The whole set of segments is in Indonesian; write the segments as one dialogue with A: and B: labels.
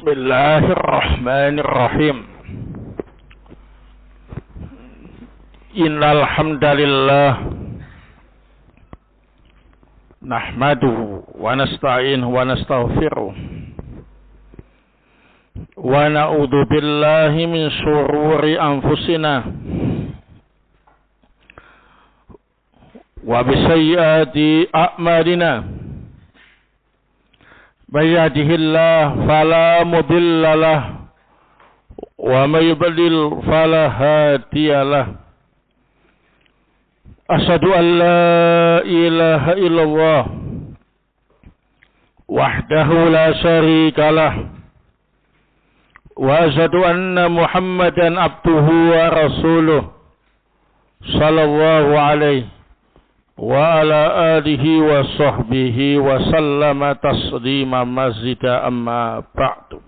A: Bismillahirrahmanirrahim. Innal hamdalillah nahmaduhu wa nasta'inuhu wa nastaghfiruh wa na'udzu billahi min shururi anfusina wa bisayyiati a'malina. من يهده الله فلا مضل له ومن يضلل فلا هادي له أشهد أن لا إله إلا الله وحده لا شريك له وأشهد أن محمدا عبده ورسوله صلى الله عليه wa ala alihi wa sahbihi wa sallama taslima mazida amma ba'du.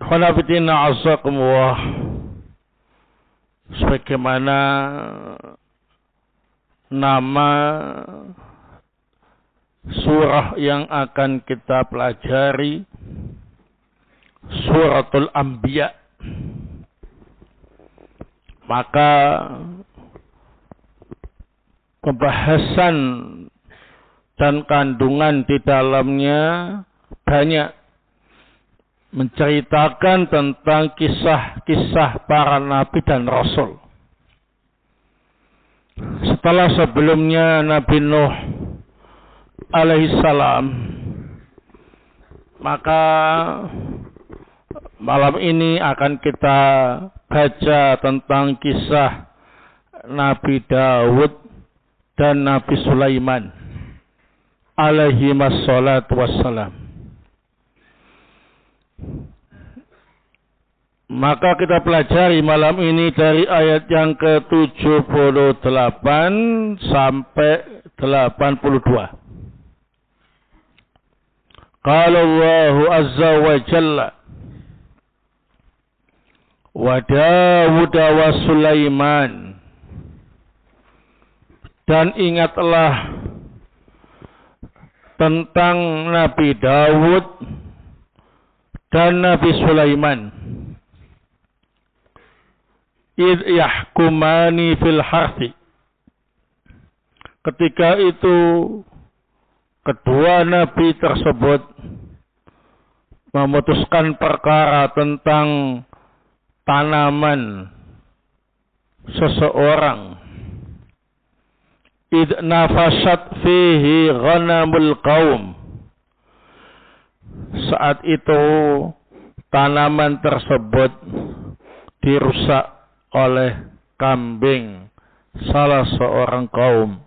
A: Khonafidina azakumullah, sebagaimana nama surah yang akan kita pelajari, Suratul Anbiya, maka pembahasan dan kandungan di dalamnya banyak menceritakan tentang kisah-kisah para nabi dan rasul. Setelah sebelumnya Nabi Nuh alaihissalam, maka malam ini akan kita baca tentang kisah Nabi Daud dan Nabi Sulaiman alaihi wassalatu wassalam. Maka kita pelajari malam ini dari ayat yang ke-78 sampai 82. Qala Allahu azza wa jalla wa Dawud wa Sulaiman. Dan ingatlah tentang Nabi Daud dan Nabi Sulaiman. Idh yahkumani fil harthi. Ketika itu kedua nabi tersebut memutuskan perkara tentang tanaman seseorang. Idh nafashat fihi ghanamul qaum. Saat itu tanaman tersebut dirusak oleh kambing salah seorang kaum.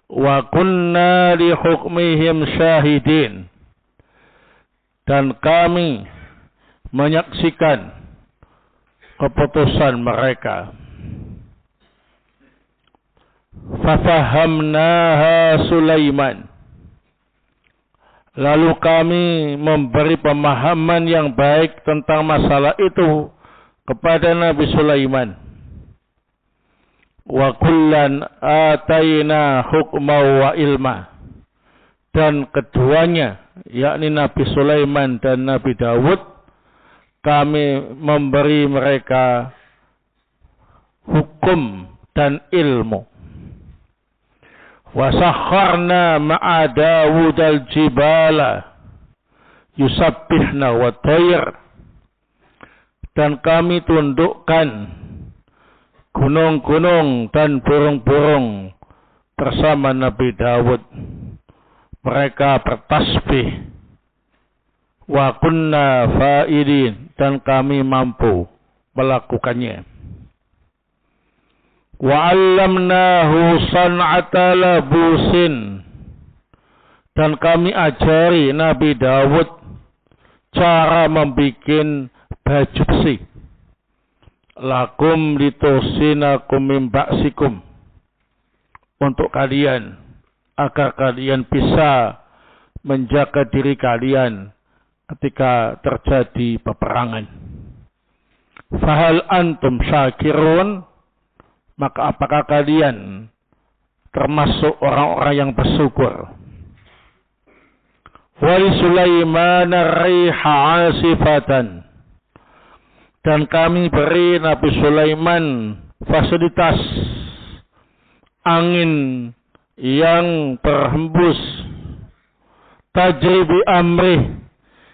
A: Wa kunna li hukmihim syahidin. Dan kami menyaksikan keputusan mereka. Fafahamnaha Sulaiman. Lalu kami memberi pemahaman yang baik tentang masalah itu kepada Nabi Sulaiman. Wa kullan ataina hukma wa ilma. Dan keduanya, yakni Nabi Sulaiman dan Nabi Daud, kami memberi mereka hukum dan ilmu. Wasakharna ma'a Dawud al-jibala yusabbihna wa tayr. Dan kami tundukkan gunung-gunung dan burung-burung bersama Nabi Dawud. Mereka bertasbih. Wa kunna fa'ilin. Dan kami mampu melakukannya. Wa 'allamnahu san'ata labusin. Dan kami ajari Nabi Dawud cara membikin baju besi. Lakum litusinakum min ba'sikum. Untuk kalian, agar kalian bisa menjaga diri kalian ketika terjadi peperangan. Fahal antum syakirun? Maka apakah kalian termasuk orang-orang yang bersyukur? Wa li Sulaiman riha 'asifatan. Dan kami beri Nabi Sulaiman fasilitas angin yang berhembus, tajri bi amrih,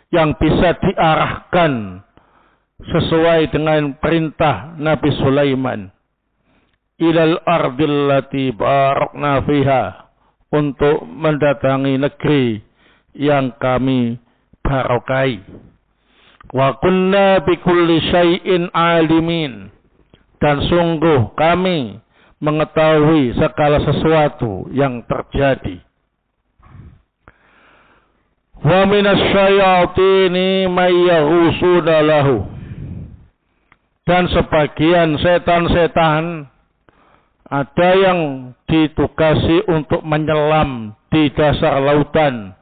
A: yang bisa diarahkan sesuai dengan perintah Nabi Sulaiman, ilal ardil lati barakna fiha, untuk mendatangi negeri yang kami barokai. Wa kunna bikulli syai'in alimin, dan sungguh kami mengetahui segala sesuatu yang terjadi. Wa minas syayatini may yaghusuna lahu, dan sebagian setan-setan ada yang ditugasi untuk menyelam di dasar lautan.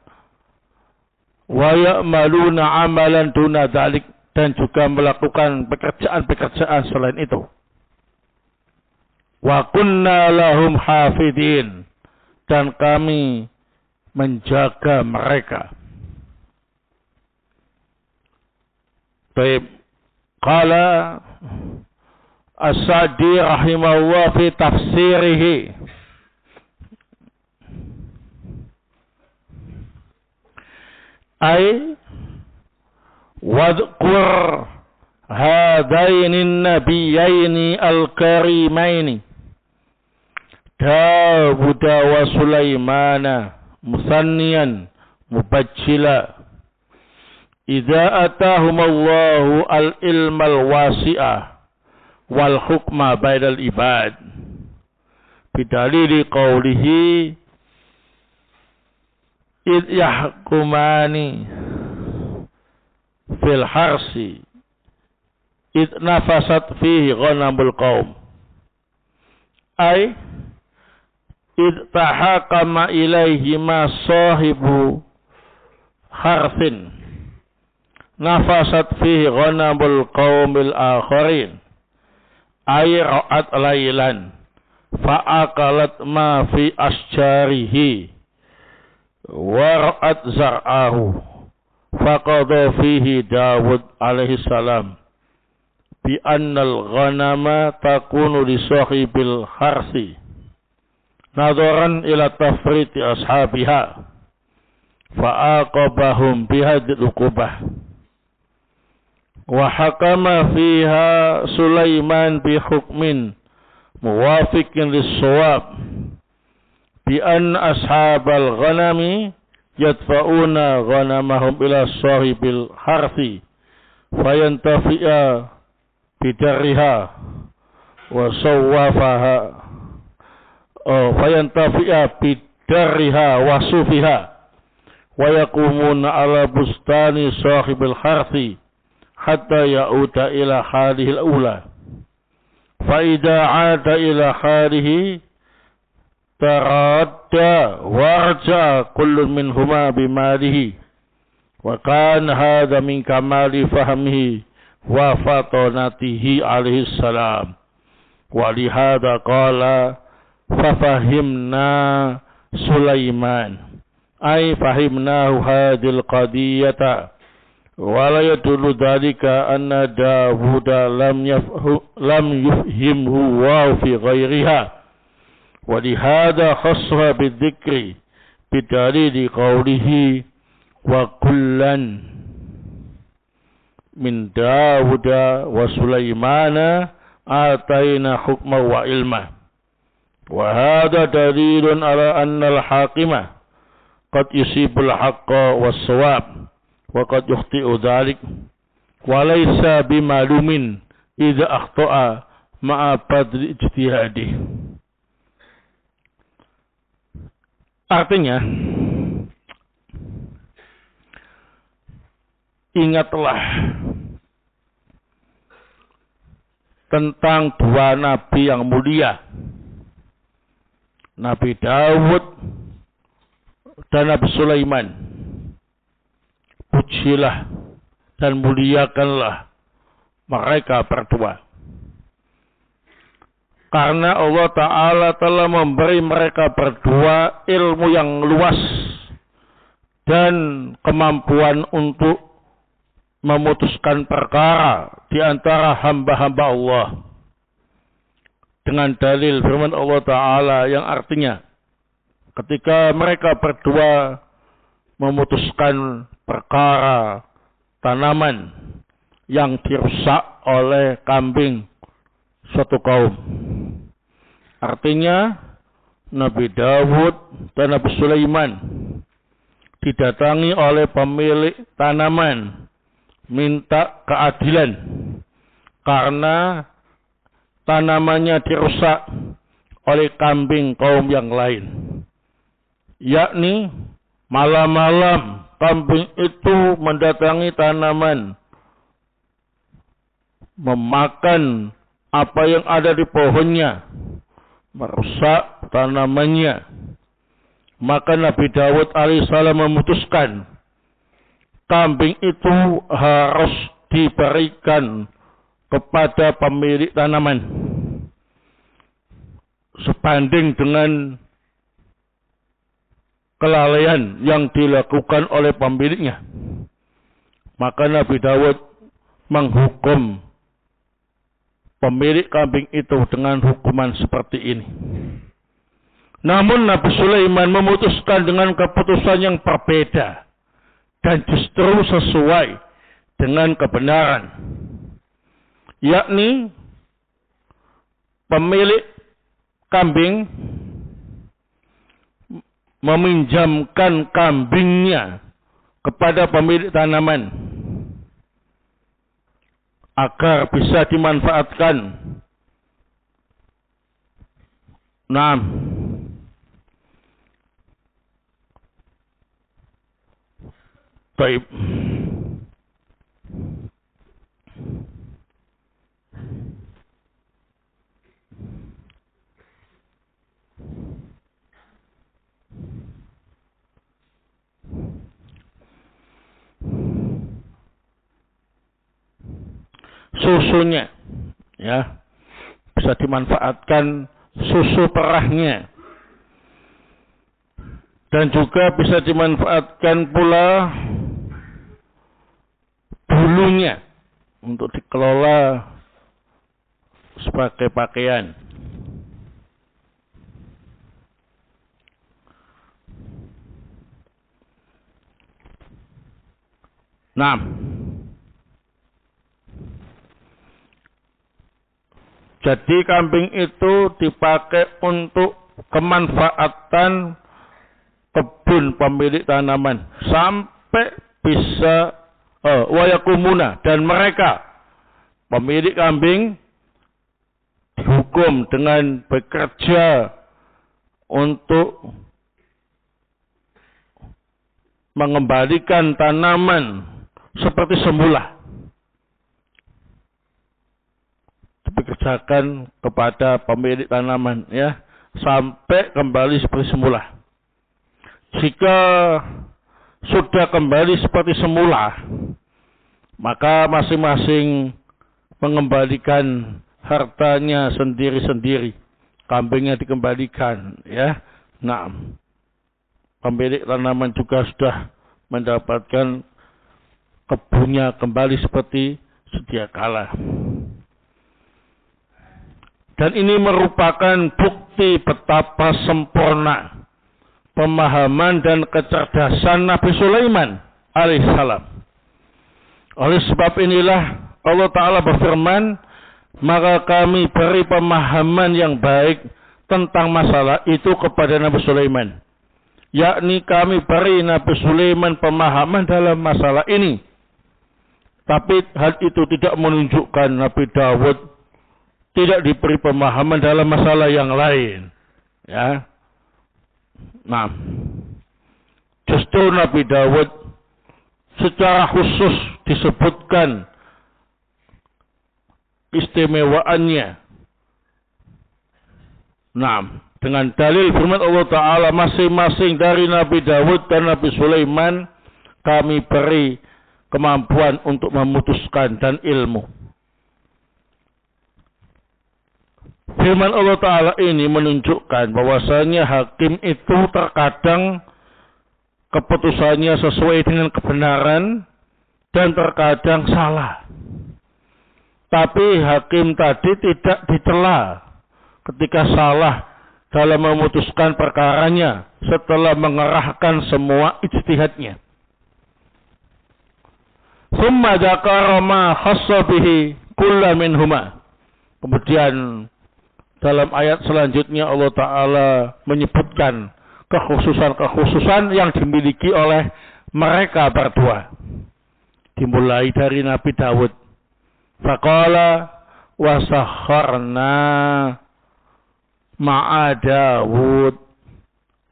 A: Wa ya'maluna amalan duna dzalik, dan juga melakukan pekerjaan-pekerjaan selain itu. Wa kunna lahum hafidin, dan kami menjaga mereka. Baik, qala As-Sa'di rahimahullah fi tafsirihi, ay wadhkur hadaini nabiyyaini al-karimaini Dawud wa Sulaimana musanniyan mubajjila idza atahumallahu al-ilmal wasi'ah wal hukma bainal ibad bidalili qawlihi id yahkumani fil harsi id nafasat fihi ghanamul qaum, ay id tahakama ilaihi ma sahibu harsin nafasat fihi ghanamul qaumil akharin, ay ra'at laylan fa'akalat ma fi asjarihi wa ra'at zar'ahu faqadha fihi Dawud alaihi salam bi annal ghanama takunu li sahibil harsi nadaran ila tafriti ashabiha fa'aqabahum bihadil uqubah wa hakama fiha Sulaiman bi hukmin muwafiqin lis-shawab bi an ashabal ghanami yadfa'una ghanamahum ila sahibil harthi fayantafi'a bidarriha wa sawwafaha fayantafi'a bidarriha wa sufiha wa yaqumuna ala bustani sahibil harthi hatta ya'uda ila halihil ula fa idza 'ada ila halihi taradda warja kullun minhuma bimalihi wa kana hadha min kamali fahmihi wa fatanatihi alaihi salam wa lihada qala fafahimna Sulaiman, ay fahimnahu hadil qadiyata wa la yadullu dhalika anna Dawuda lam yufhimhu wa fi ghairiha wa lihada khassa bidzikri bidalili qawlihi wa kullan min Dawuda wa Sulaimana ataina hukma wa ilma wa hadha dalilun ala anna al-haqima qad yusibul haqqa was sawab wa qad yukhti'u dhalik wa laysa bimalumin idza akhta'a ma'a badri ijtihadih. Artinya, ingatlah tentang dua nabi yang mulia, Nabi Dawud dan Nabi Sulaiman. Pujilah dan muliakanlah mereka berdua, karena Allah Ta'ala telah memberi mereka berdua ilmu yang luas dan kemampuan untuk memutuskan perkara di antara hamba-hamba Allah. Dengan dalil firman Allah Ta'ala yang artinya ketika mereka berdua memutuskan perkara tanaman yang dirusak oleh kambing suatu kaum. Artinya Nabi Dawud dan Nabi Sulaiman didatangi oleh pemilik tanaman minta keadilan karena tanamannya dirusak oleh kambing kaum yang lain. Yakni malam-malam kambing itu mendatangi tanaman, memakan apa yang ada di pohonnya, merusak tanamannya. Maka Nabi Dawud alaihissalam memutuskan kambing itu harus diberikan kepada pemilik tanaman sebanding dengan kelalaian yang dilakukan oleh pemiliknya. Maka Nabi Dawud menghukum pemilik kambing itu dengan hukuman seperti ini. Namun Nabi Sulaiman memutuskan dengan keputusan yang berbeda dan justru sesuai dengan kebenaran. Yakni pemilik kambing meminjamkan kambingnya kepada pemilik tanaman agar bisa dimanfaatkan. Baik. Susunya, ya, bisa dimanfaatkan susu perahnya, dan juga bisa dimanfaatkan pula bulunya untuk dikelola sebagai pakaian. Jadi kambing itu dipakai untuk kemanfaatan kebun pemilik tanaman sampai bisa wayakumuna, dan mereka pemilik kambing dihukum dengan bekerja untuk mengembalikan tanaman seperti semula, dipekerjakan kepada pemilik tanaman, ya, sampai kembali seperti semula. Jika sudah kembali seperti semula, maka masing-masing mengembalikan hartanya sendiri-sendiri. Kambingnya dikembalikan, ya. Pemilik tanaman juga sudah mendapatkan kebunnya kembali seperti sedia kala. Dan ini merupakan bukti betapa sempurna pemahaman dan kecerdasan Nabi Sulaiman alaihissalam. Oleh sebab inilah Allah Ta'ala berfirman, maka kami beri pemahaman yang baik tentang masalah itu kepada Nabi Sulaiman. Yakni kami beri Nabi Sulaiman pemahaman dalam masalah ini. Tapi hal itu tidak menunjukkan Nabi Dawud tidak diberi pemahaman dalam masalah yang lain. Ya. Justru Nabi Dawud secara khusus disebutkan istimewaannya. Dengan dalil firman Allah Ta'ala, masing-masing dari Nabi Dawud dan Nabi Sulaiman kami beri kemampuan untuk memutuskan dan ilmu. Firman Allah Ta'ala ini menunjukkan bahwasanya hakim itu terkadang keputusannya sesuai dengan kebenaran dan terkadang salah. Tapi hakim tadi tidak dicela ketika salah dalam memutuskan perkaranya setelah mengerahkan semua ijtihadnya. Tsumma dzakara ma khassa bihi kullam minhuma. Kemudian dalam ayat selanjutnya Allah Ta'ala menyebutkan kekhususan-kekhususan yang dimiliki oleh mereka berdua. Dimulai dari Nabi Dawud. Faqala wa sakharna ma'a Dawud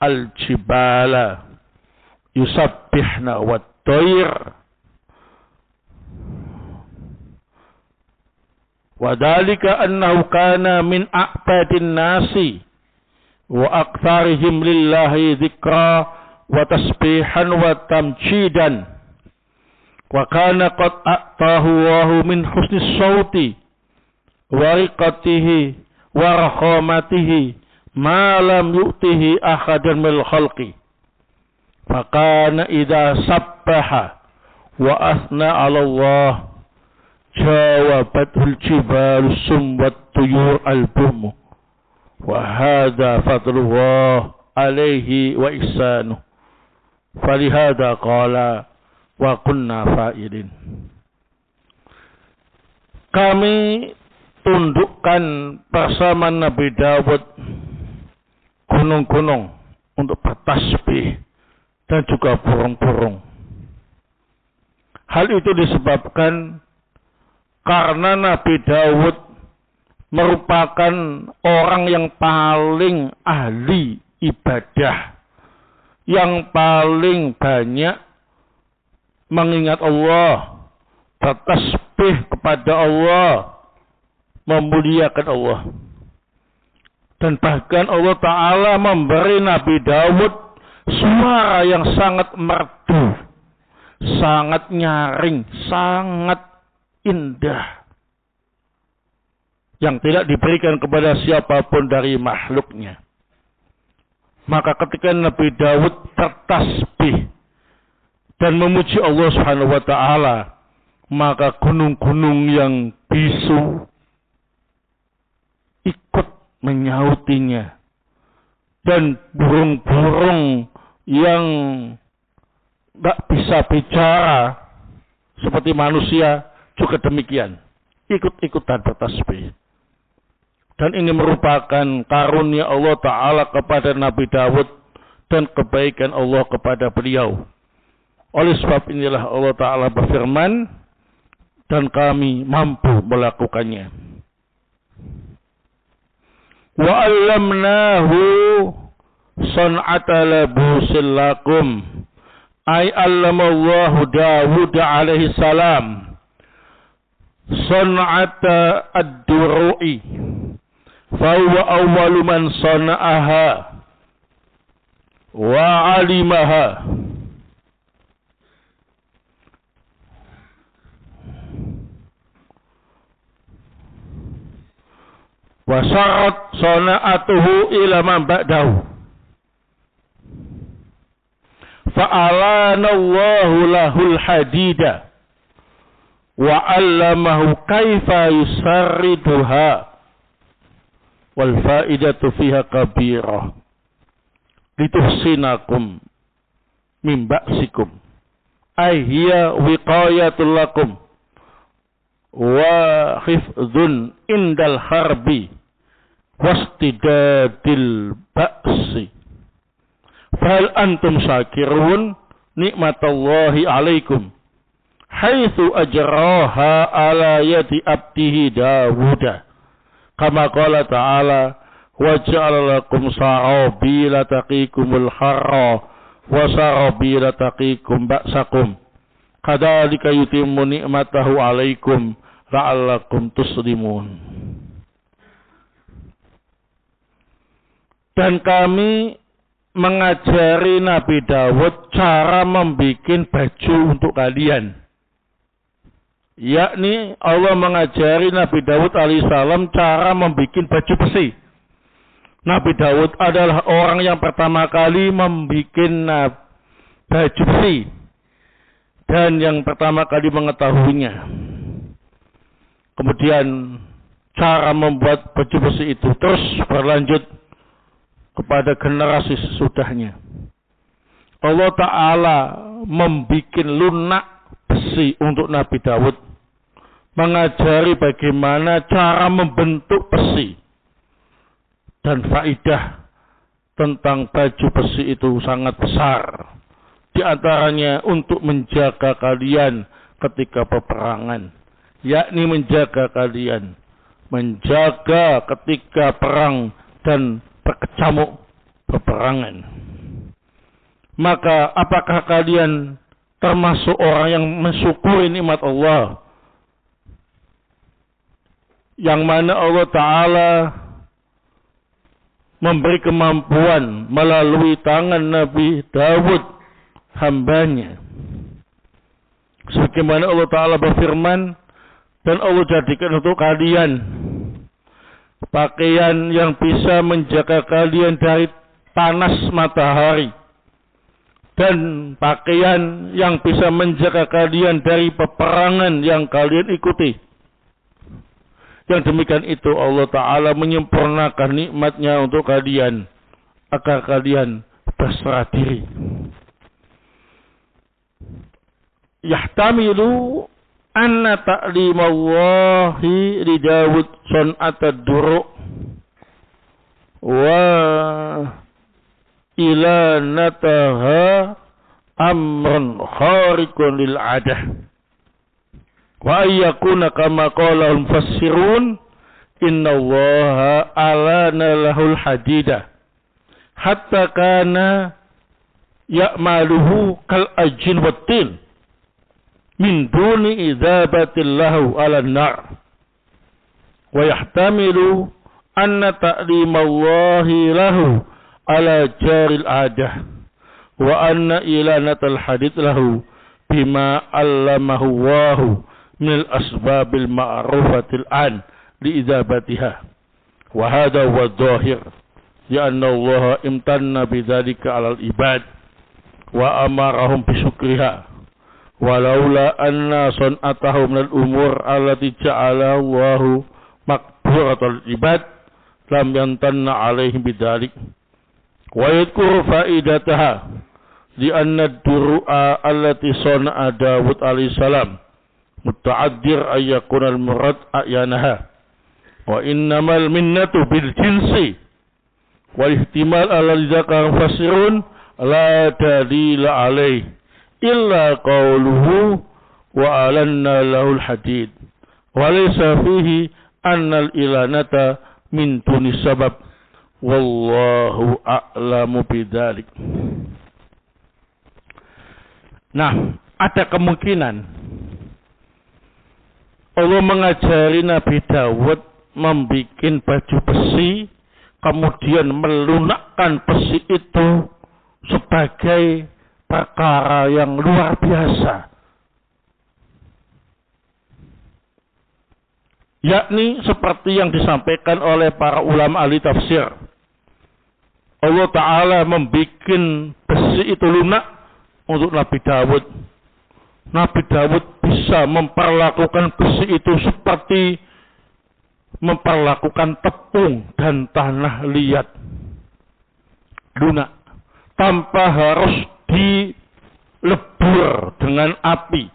A: al-jibala yusabbihna wat-tayr wa dhalika annahu kana min a'badin nasi wa aktsarihim lillahi dzikra wa tasbihan wa tamjidan wa kana qad a'tahu Allahu min husnis sauti wa riqatihi wa rakhamatihi ma lam yu'tihi ahadan minal khalqi fa kana idza sabbaha wa athna 'ala Allah jawabatul jibalu sumbat tuyur al-bumu wa hadha fadlullah alaihi wa ihsanuh falihada qala wa kunna fa'ilin. Kami tundukkan bersama Nabi Dawud gunung-gunung untuk bertasbih dan juga burung-burung. Hal itu disebabkan karena Nabi Dawud merupakan orang yang paling ahli ibadah, yang paling banyak mengingat Allah, bertasbih kepada Allah, memuliakan Allah. Dan bahkan Allah Ta'ala memberi Nabi Dawud suara yang sangat merdu, sangat nyaring, sangat indah, yang tidak diberikan kepada siapapun dari makhluknya. Maka ketika Nabi Dawud bertasbih dan memuji Allah Subhanahu wa Ta'ala, maka gunung-gunung yang bisu ikut menyautinya, dan burung-burung yang tidak bisa bicara seperti manusia juga demikian, ikut-ikutan bertasbih. Dan ini merupakan karunia Allah Ta'ala kepada Nabi Dawud dan kebaikan Allah kepada beliau. Oleh sebab inilah Allah Ta'ala berfirman, dan kami mampu melakukannya. Wa 'allamnahu san'ata labusin lakum, ay 'allamallahu Dawud alaihi salam san'ata ad-duru'i fa huwa awwalu man sana'aha wa 'alimaha. Wa syarat sana'atuhu ila man ba'dahu. Fa'alana Allahu lahul hadida wa 'allamahu kaifa yusarriduha wal fa'idatu fiha kabirah lituhsinakum min ba'sikum ay hiya wiqayatul lakum wa hifdzun indal harbi wastidadil ba'si. Fahal antum syakirun nikmatallahi alaikum haitsu ajraha ala yadi abdihi Dawuda kama qala ta'ala wa ja'ala lakum sarabila taqikumul harra wa sarabila taqikum ba'sakum kadzalika yutimmu ni'matahu alaikum la'allakum tuslimun. Dan kami mengajari Nabi Dawud cara membuat baju untuk kalian. Yakni Allah mengajari Nabi Dawud alaihissalam cara membuat baju besi. Nabi Dawud adalah orang yang pertama kali membuat baju besi. Dan yang pertama kali mengetahuinya. Kemudian cara membuat baju besi itu terus berlanjut kepada generasi sesudahnya. Allah Ta'ala membuat lunak besi untuk Nabi Daud. Mengajari bagaimana cara membentuk besi. Dan faidah tentang baju besi itu sangat besar. Di antaranya untuk menjaga kalian ketika peperangan. Yakni menjaga kalian. Menjaga ketika perang dan berkecamuk peperangan. Maka apakah kalian termasuk orang yang mensyukuri nikmat Allah? Yang mana Allah Ta'ala memberi kemampuan melalui tangan Nabi Daud hambanya. Sebagaimana Allah Ta'ala berfirman, dan Allah jadikan untuk kalian pakaian yang bisa menjaga kalian dari panas matahari. Dan pakaian yang bisa menjaga kalian dari peperangan yang kalian ikuti. Yang demikian itu Allah Ta'ala menyempurnakan nikmatnya untuk kalian. Agar kalian berserah diri. Yahtamilu anna ta'limallahi li Dawud sun'atad duru' wa ilanataha amrun khariqun lil 'adah wa ayyakuna kama qala al-mufassirun innallaha alana lahul hadida hatta kana ya'maluhu kal ajin wattin min duni idzabatillahu ala nar wa yahtamilu anna ta'limallahi lahu ala jaril adah wa anna ilanatal hadith lahu bima allamahu wahu minal asbabil ma'rufatil an li'izabatiha wa hadha huwa dhahir ya anna Allah imtanna bidzalika alal ibad wa amarahum bisukriha walaula anna sun'atahu minal umur allati ja'ala Allahu makburatul ibad lam yantanna alaihim bidzalik wa yadhkuru faidataha li anna ad-duru'a allati sana'a Dawud alaihi salam muta'addir ay yakuna al-murad ayanaha wa innamal minnatu bil jinsi wal ihtimal ala dzaka fasirun la dalila alaih illa qawluhu wa alanna lahul hadid wa laysa fihi anna al-ilanata min duni sabab wallahu a'lamu bidzalik. Nah, ada kemungkinan Allah mengajari Nabi Dawud membuat baju besi, kemudian melunakkan besi itu sebagai perkara yang luar biasa. Yakni seperti yang disampaikan oleh para ulama ahli tafsir. Allah Ta'ala membuat besi itu lunak untuk Nabi Dawud. Nabi Dawud bisa memperlakukan besi itu seperti memperlakukan tepung dan tanah liat. Lunak. Tanpa harus dilebur dengan api.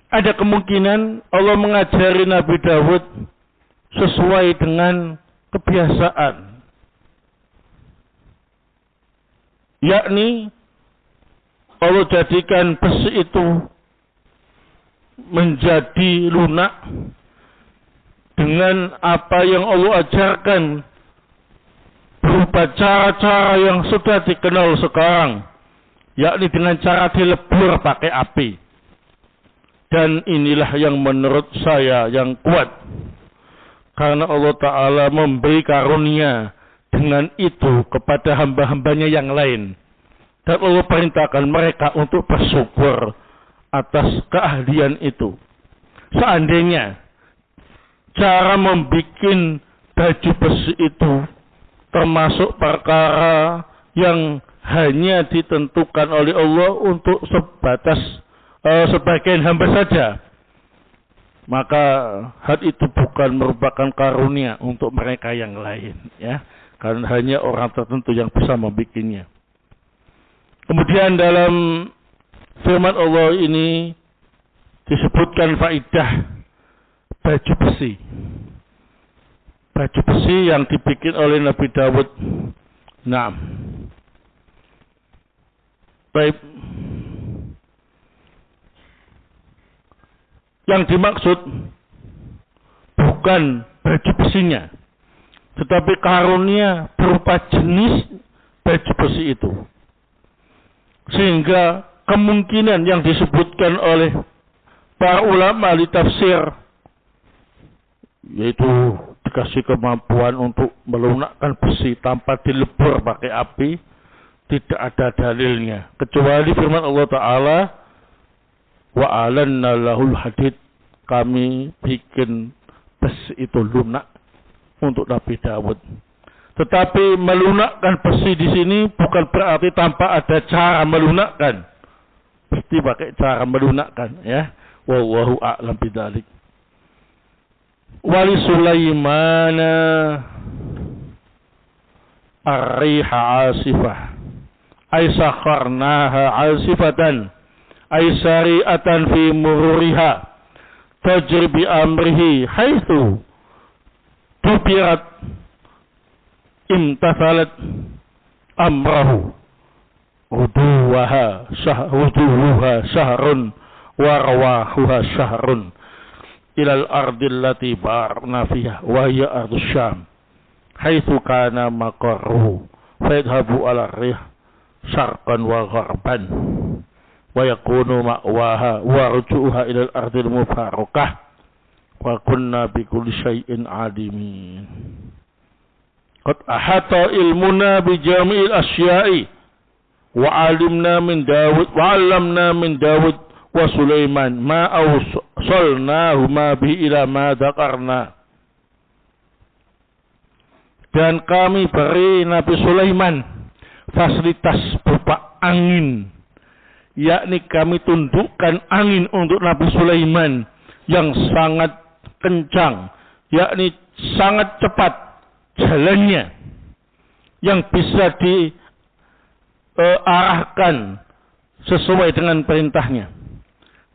A: Ada kemungkinan Allah mengajari Nabi Dawud sesuai dengan kebiasaan. Yakni Allah jadikan besi itu menjadi lunak dengan apa yang Allah ajarkan berupa cara-cara yang sudah dikenal sekarang, yakni dengan cara dilebur pakai api. Dan inilah yang menurut saya yang kuat. Karena Allah Ta'ala memberi karunia dengan itu kepada hamba-hambanya yang lain. Dan Allah perintahkan mereka untuk bersyukur atas keahlian itu. Seandainya cara membuat baju besi itu termasuk perkara yang hanya ditentukan oleh Allah untuk sebagian hamba saja, maka hal itu bukan merupakan karunia untuk mereka yang lain, ya, karena hanya orang tertentu yang bisa membikinnya. Kemudian dalam firman Allah ini disebutkan faidah baju besi. Baju besi yang dibikin oleh Nabi Dawud. Nah, baik. Yang dimaksud bukan baju besinya, tetapi karunia berupa jenis baju besi itu. Sehingga kemungkinan yang disebutkan oleh para ulama ahli tafsir, yaitu dikasih kemampuan untuk melunakkan besi tanpa dilebur pakai api, tidak ada dalilnya kecuali firman Allah Ta'ala, wa alanna lahul hadid, kami bikin besi itu lunak untuk Nabi Dawud. Tetapi melunakkan besi di sini bukan berarti tanpa ada cara melunakkan. Pasti pakai cara melunakkan, ya. Wallahu a'lam bidzalik. Wali Sulaimana ar-riha 'asifah ay sakharnaha 'asifatan ay sari'atan fi mururiha tajri bi amrihi haitsu tubirat imtathalat amrahu uduha syahrun wa rawahuha syahrun ilal ardil lati barna fiha wa hiya ardus syam haitsu kana maqarruhu fa yadhhabu ala rih syarqan wa gharban wa yakunu ma'waha wa rujuha ilal ardil mubarakah wa kunna bi kulli syai'in alimin. Qad ahata ilmuna bi jami'il asya'i wa 'allamna min Dawud wa Sulaiman ma awsalnahuma bi ila ma dzakarna. Dan kami beri Nabi Sulaiman fasilitas berupa angin, yakni kami tundukkan angin untuk Nabi Sulaiman yang sangat kencang, yakni sangat cepat jalannya, yang bisa diarahkan sesuai dengan perintahnya.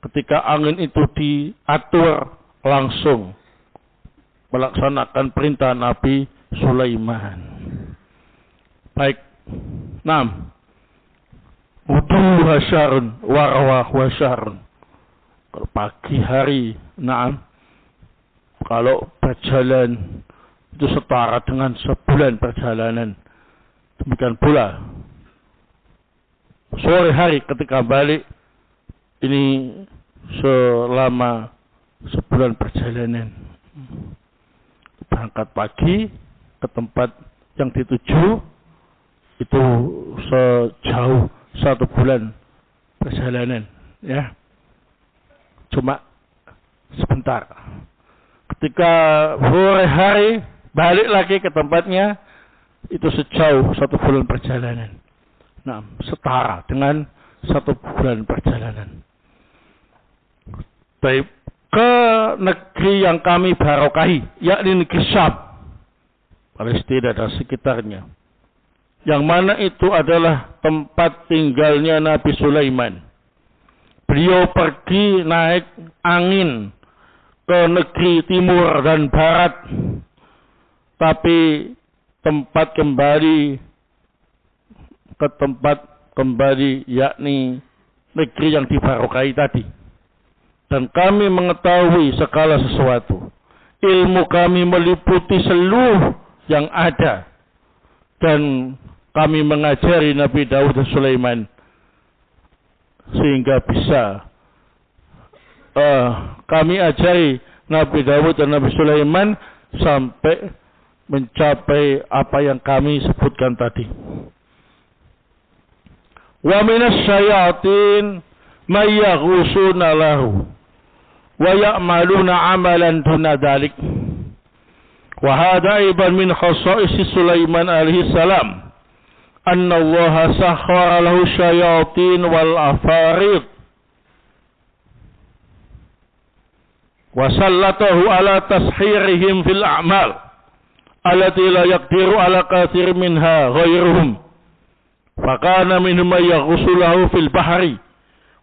A: Ketika angin itu diatur, langsung melaksanakan perintah Nabi Sulaiman. Baik. 6. Wuduha syahrun warwahu syahrun. Kalau pagi hari, kalau berjalan itu setara dengan sebulan perjalanan. Demikian pula sore hari ketika balik, ini selama sebulan perjalanan. Berangkat pagi ke tempat yang dituju itu sejauh 1 bulan perjalanan, ya. Cuma sebentar. Ketika sore hari balik lagi ke tempatnya, itu sejauh 1 bulan perjalanan. Nah, setara dengan 1 bulan perjalanan. Baik, ke negeri yang kami barokahi, yakni negeri Syam, Palestina dan sekitarnya, yang mana itu adalah tempat tinggalnya Nabi Sulaiman. Beliau pergi naik angin ke negeri timur dan barat, tapi tempat kembali ke tempat kembali, yakni negeri yang dibarokahi tadi. Dan kami mengetahui segala sesuatu. Ilmu kami meliputi seluruh yang ada. Dan kami mengajari Nabi Daud dan Sulaiman sehingga bisa kami ajari Nabi Daud dan Nabi Sulaiman sampai mencapai apa yang kami sebutkan tadi. Wa minas syayatin may yaghusuna lahu wa ya'maluna amalan duna dzalik. Wa hadha aidan min khassa'is Sulaiman alaihi salam anna Allah sakhara lahu syayatin wal afarid wa sallatahu ala tashirihim fil a'mal allati la yaqdiru ala katsir minha ghairuhum fakana minhum man yaghsulahu fil bahri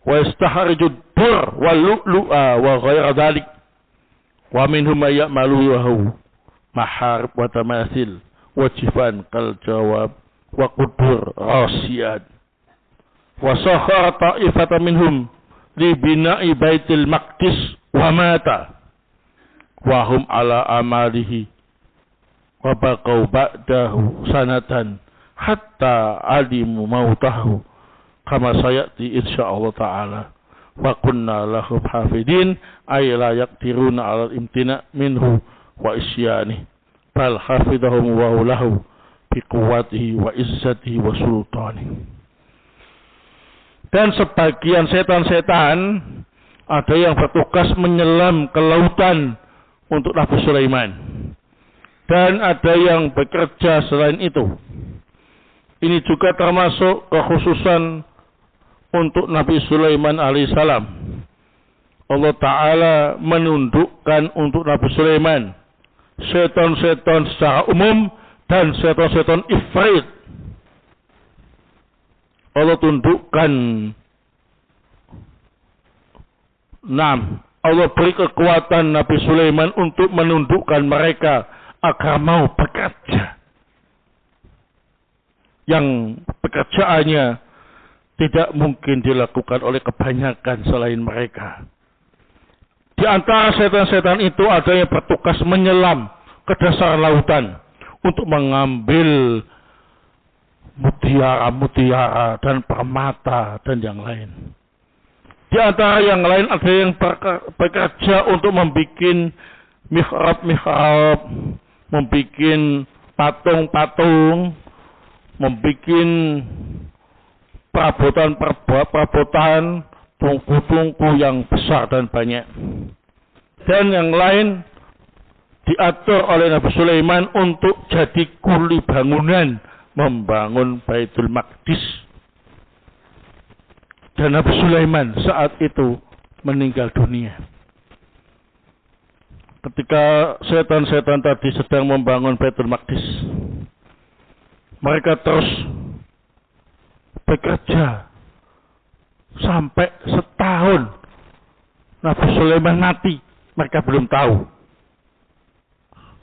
A: wa yastahriju ad-dur wal lu'lu'a wa ghaira dhalik wa minhum man ya'malu lahu maharib wa tamathil wa jifan kal jawab wa qudur rasiyat wa sakhara ta'ifatan minhum li bina'i baitil maqdis wa mata wa hum ala amalihi wa baqau ba'dahu sanatan hatta alimu mautahu kama sayati insyaallah ta'ala wa kunna lahu hafidin ay la yaqdiruna ala imtina minhu wa isyani bal hafidahum wa lahu biquwatihi wa izzatihi wa sultani. Dan sebagian setan-setan ada yang bertugas menyelam ke lautan untuk Nabi Sulaiman, dan ada yang bekerja selain itu. Ini juga termasuk kekhususan untuk Nabi Sulaiman alaihissalam. Allah Ta'ala menundukkan untuk Nabi Sulaiman setan-setan secara umum dan setan-setan ifrit. Allah tundukkan. Allah beri kekuatan Nabi Sulaiman untuk menundukkan mereka agar mau bekerja. Yang pekerjaannya tidak mungkin dilakukan oleh kebanyakan selain mereka. Di antara setan-setan itu ada yang bertugas menyelam ke dasar lautan untuk mengambil mutiara-mutiara dan permata dan yang lain. Di antara yang lain ada yang bekerja untuk membuat mihrab-mihrab, membuat patung-patung, membuat perabotan-perabotan, tungku-tungku yang besar dan banyak. Dan yang lain diatur oleh Nabi Sulaiman untuk jadi kuli bangunan membangun Baitul Maqdis. Dan Nabi Sulaiman saat itu meninggal dunia. Ketika setan-setan tadi sedang membangun Baitul Maqdis, mereka terus bekerja sampai setahun. Nabi Sulaiman mati, mereka belum tahu.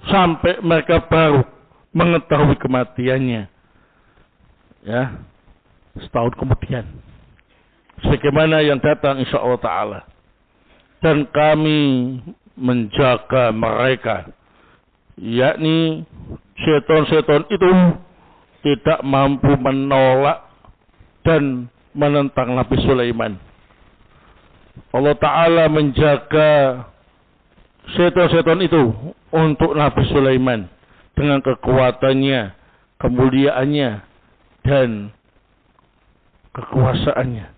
A: Sampai mereka baru mengetahui kematiannya. Ya, setahun kemudian. Sebagaimana yang datang insyaallah ta'ala. Dan kami menjaga mereka, yakni setan-setan itu tidak mampu menolak dan menentang Nabi Sulaiman. Allah Ta'ala menjaga setan-setan itu untuk Nabi Sulaiman dengan kekuatannya, kemuliaannya, dan kekuasaannya.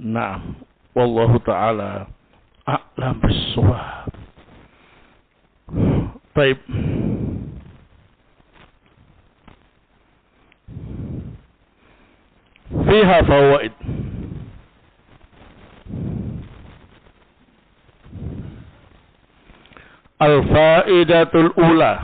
A: Naam, wallahu ta'ala a'lam bis-shawab. Baik. Fiha fawaid. Al-faidatul ula.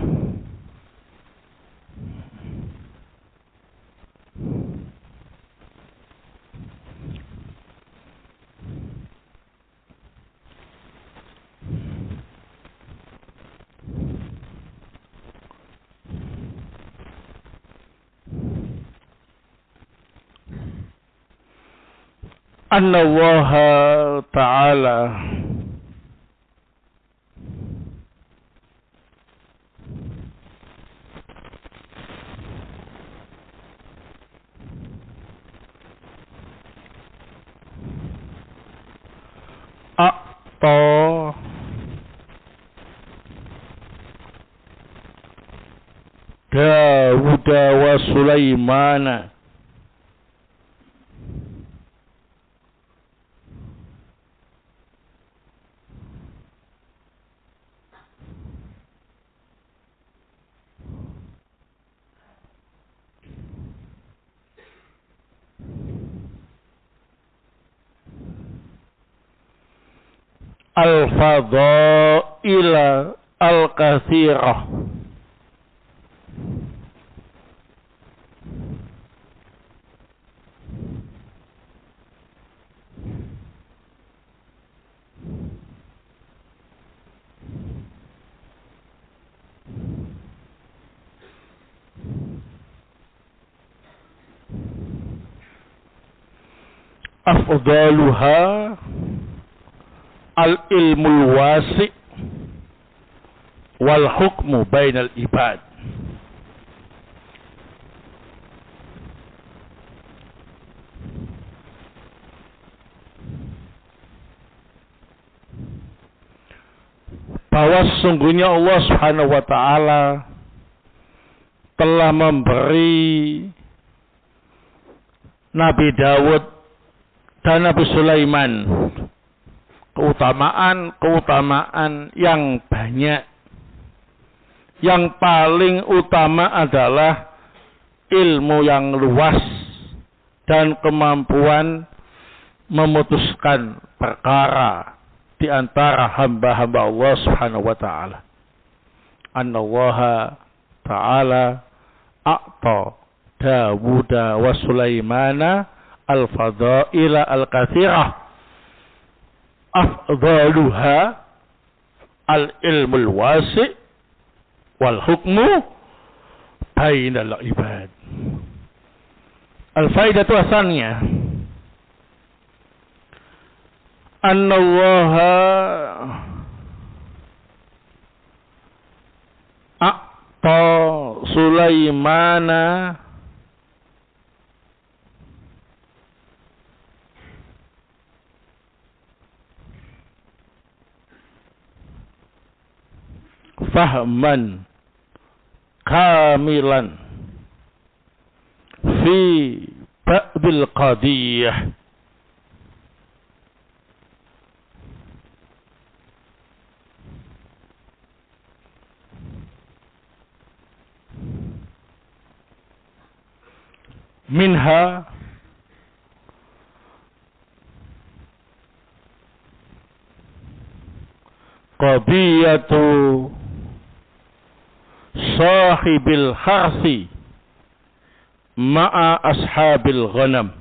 A: Anna Allah Ta'ala A'ta Dawud wa Sulaimana al-fadaila al-katsirah. Afdaluha al-ilmul wasi' wal hukmu bainal ibad. Bahwa sesungguhnya Allah Subhanahu wa taala telah memberi Nabi Daud dan Nabi Sulaiman keutamaan yang banyak. Yang paling utama adalah ilmu yang luas dan kemampuan memutuskan perkara di antara hamba-hamba Allah Subhanahu wa taala. Annallaha ta'ala a'ta Dawud wa Sulaimana al-fadaila al-katsirah. Afdaluha al-ilmul wasi' wal hukmu bainal ibad. Al-faidatu asaniyah annallaha a'ta Sulaimana fahman kamilan fi ba'dil qadiyah. Minha qadiyatu sahibil harsi ma'a ashabil ghanam.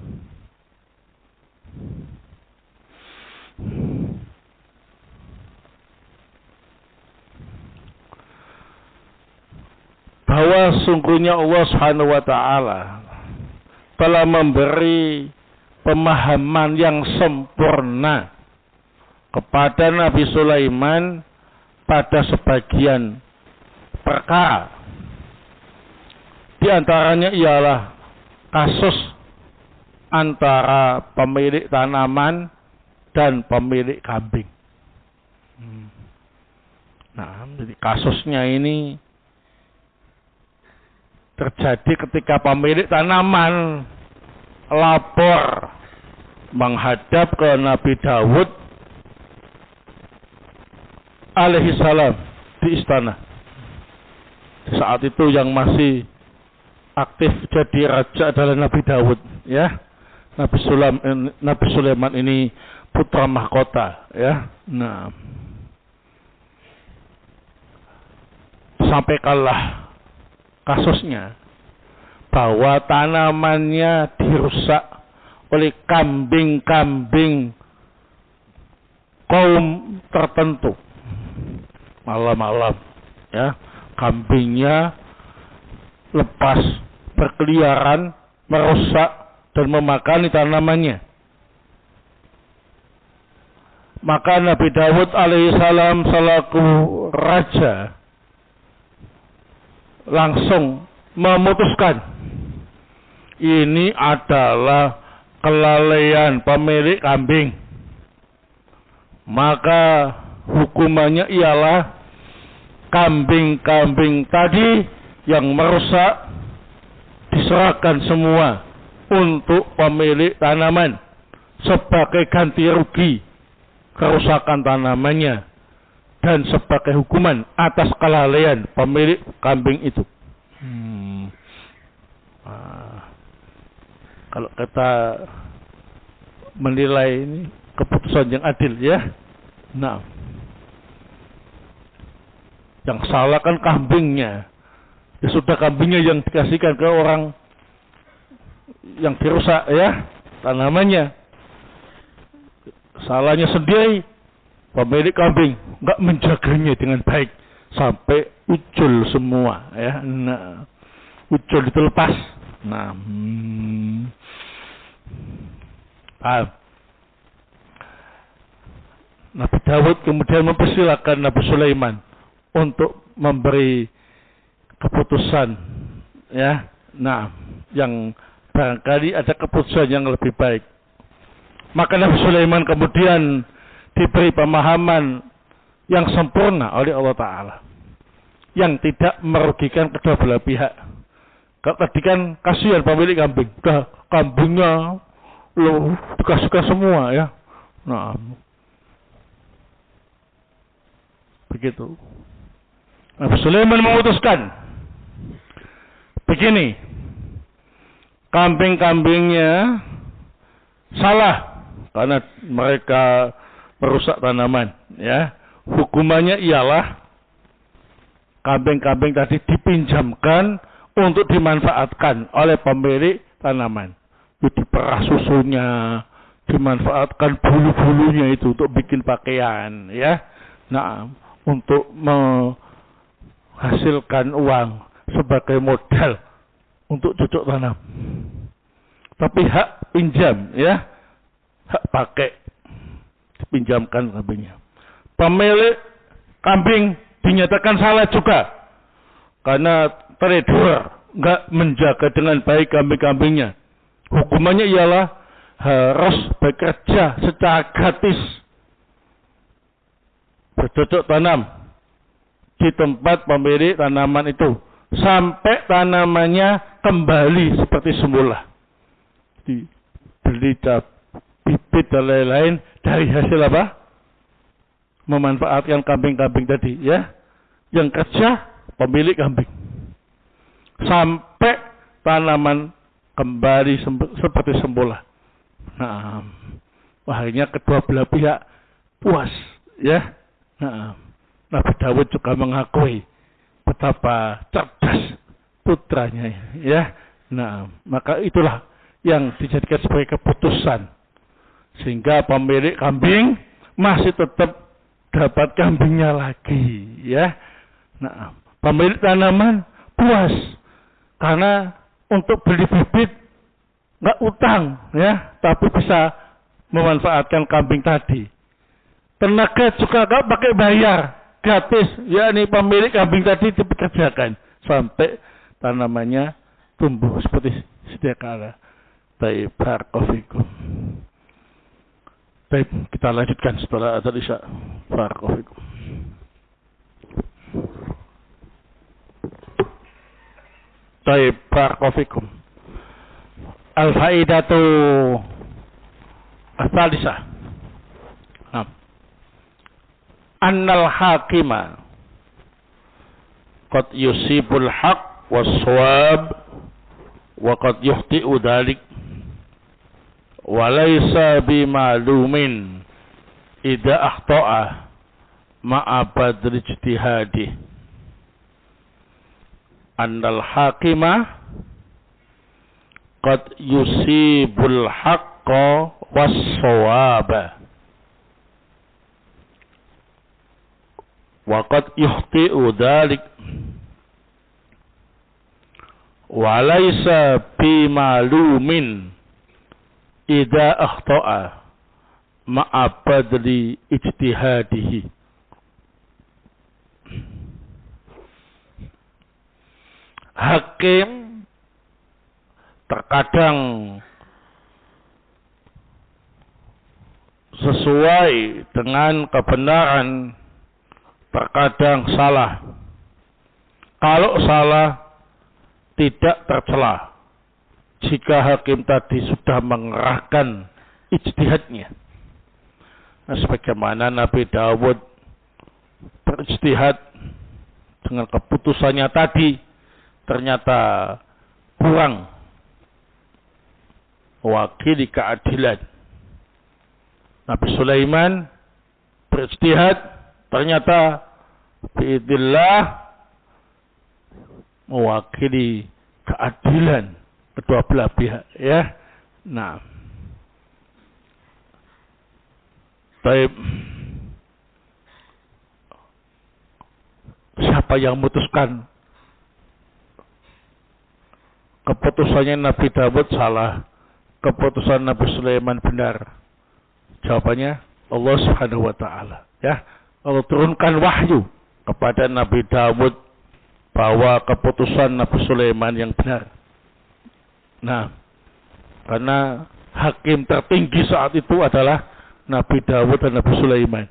A: Bahwa sungguhnya Allah Subhanahu wa taala telah memberi pemahaman yang sempurna kepada Nabi Sulaiman pada sebagian perkara. Di antaranya ialah kasus antara pemilik tanaman dan pemilik kambing. Nah, jadi kasusnya ini terjadi ketika pemilik tanaman lapor menghadap ke Nabi Daud alaihi salam di istana. Saat itu yang masih aktif jadi raja adalah Nabi Daud, ya. Nabi Sulaiman ini putra mahkota, ya. Nah, sampaikanlah kasusnya bahwa tanamannya dirusak oleh kambing-kambing kaum tertentu. Malam-malam, ya, kambingnya lepas berkeliaran, merusak dan memakani tanamannya. Maka Nabi Daud alaihissalam selaku raja langsung memutuskan ini adalah kelalaian pemilik kambing. Maka hukumannya ialah kambing-kambing tadi yang merusak diserahkan semua untuk pemilik tanaman sebagai ganti rugi kerusakan tanamannya dan sebagai hukuman atas kelalaian pemilik kambing itu. Kalau kita menilai ini keputusan yang adil, ya. Nah, yang salah kan kambingnya. Ya sudah, kambingnya yang dikasihkan ke orang yang dirusak ya tanamannya. Salahnya sendiri pemilik kambing, nggak menjaganya dengan baik sampai ucul semua ya. Nah, ucul itu lepas. Nah, Nabi Dawud kemudian mempersilahkan Nabi Sulaiman untuk memberi keputusan ya. Nah, yang barangkali ada keputusan yang lebih baik. Maka Nabi Sulaiman kemudian diberi pemahaman yang sempurna oleh Allah Ta'ala, yang tidak merugikan kedua belah pihak. Kalau tadi kan kasihan pemilik kambing, udah kambingnya lo suka-suka semua ya. Nah, begitu. Nabi Sulaiman memutuskan begini, kambing-kambingnya salah karena mereka merusak tanaman ya. Hukumannya ialah kambing-kambing tadi dipinjamkan untuk dimanfaatkan oleh pemilik tanaman. Diperah susunya, dimanfaatkan bulu-bulunya itu untuk bikin pakaian ya. Nah, untuk menghasilkan uang sebagai modal untuk cocok tanam. Tapi hak pinjam ya, hak pakai dipinjamkan kambingnya. Pemilik kambing dinyatakan salah juga karena trader nggak menjaga dengan baik kambing-kambingnya. Hukumannya ialah harus bekerja secara gratis, bercocok tanam di tempat pemilik tanaman itu sampai tanamannya kembali seperti semula. Dibeli bibit dan lain-lain dari hasil apa? Memanfaatkan kambing-kambing tadi ya. Yang kerja pemilik kambing. Sampai tanaman kembali seperti semula. Nah, akhirnya kedua belah pihak puas ya. Nah, Nabi Dawud juga mengakui betapa cerdas putranya ya. Nah, maka itulah yang dijadikan sebagai keputusan sehingga pemilik kambing masih tetap dapat kambingnya lagi ya. Nah, pemilik tanaman puas karena untuk beli bibit nggak utang ya, tapi bisa memanfaatkan kambing tadi. Tenaga juga nggak pakai bayar, gratis ya. Ini pemilik kambing tadi dipekerjakan sampai tanamannya tumbuh seperti sedia kala. Baik, barakallahu. Baik, kita lanjutkan setelah adzan Isya. Barakallahu. Baik, barakallahu. Al-faidatu ats-tsalisah. Annal hakima qad yusibul haqq was-shawab wa qad yukhti'u dzalik wa laysa bima'lumin idza akhta'a ma'a badri ijtihadi. Annal hakima qad yusibul haqqa was-shawaba wa qad yukhti'u dzalik wa laysa bima'lumin idza akhta'a ma'a badli ijtihadihi. Hakim terkadang sesuai dengan kebenaran, terkadang salah. Kalau salah tidak tercela jika hakim tadi sudah mengerahkan ijtihadnya. Nah, sebagaimana Nabi Dawud berijtihad dengan keputusannya tadi ternyata kurang mewakili keadilan. Nabi Sulaiman berijtihad, ternyata biidznillah mewakili keadilan kedua belah pihak, ya. Nah, baik, siapa yang memutuskan keputusannya Nabi Dawud salah, keputusan Nabi Sulaiman benar? Jawabannya Allah Subhanahu wa taala, ya. Allah turunkan wahyu kepada Nabi Dawud bahwa keputusan Nabi Sulaiman yang benar. Nah, karena hakim tertinggi saat itu adalah Nabi Dawud dan Nabi Sulaiman.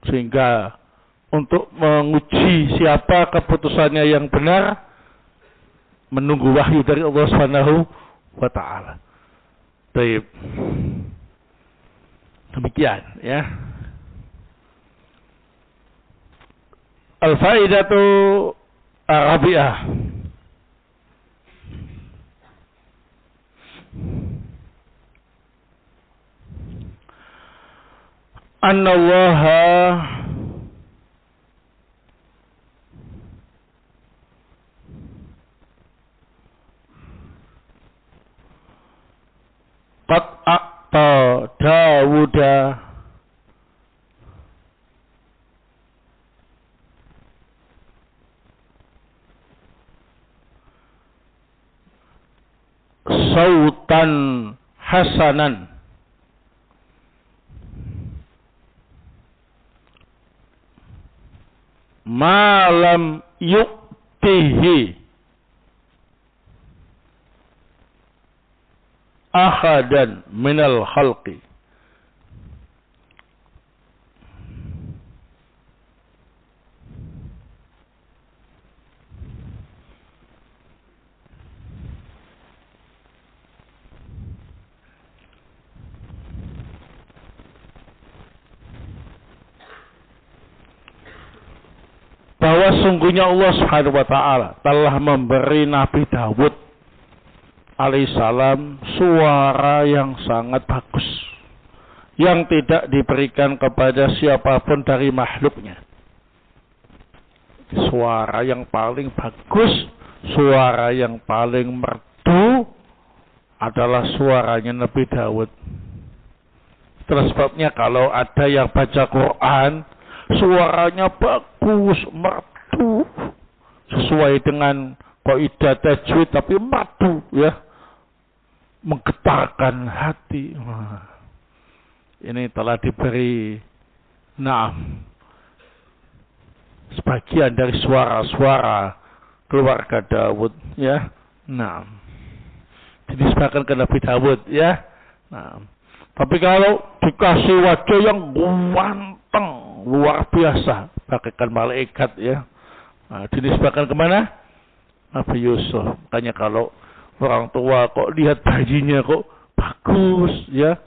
A: Sehingga untuk menguji siapa keputusannya yang benar, menunggu wahyu dari Allah Subhanahu wa taala. Baik. Demikian, ya. Al-faidatu Arabiah. Anna Allah qad a'ta Dawuda sautan hasanan malam yuktihi ahadan minal khalqi. Bahwa sungguhnya Allah Subhanahu wa taala telah memberi Nabi Dawud alaihissalam suara yang sangat bagus, yang tidak diberikan kepada siapapun dari makhluknya. Suara yang paling bagus, suara yang paling merdu adalah suaranya Nabi Dawud. Terus sebabnya kalau ada yang baca Quran, suaranya bagus, merdu, sesuai dengan kaidah tajwid, tapi merdu, ya, menggetarkan hati. Wah, ini telah diberi sebagian dari suara-suara keluarga Dawud, ya. Dinisbahkan ke Nabi Dawud, ya. Tapi kalau dikasih wajah yang ganteng, luar biasa, bagaikan malaikat, ya, dinisbahkan kemana? Nabi Yusuf. Makanya kalau orang tua kok lihat bayinya kok bagus, ya,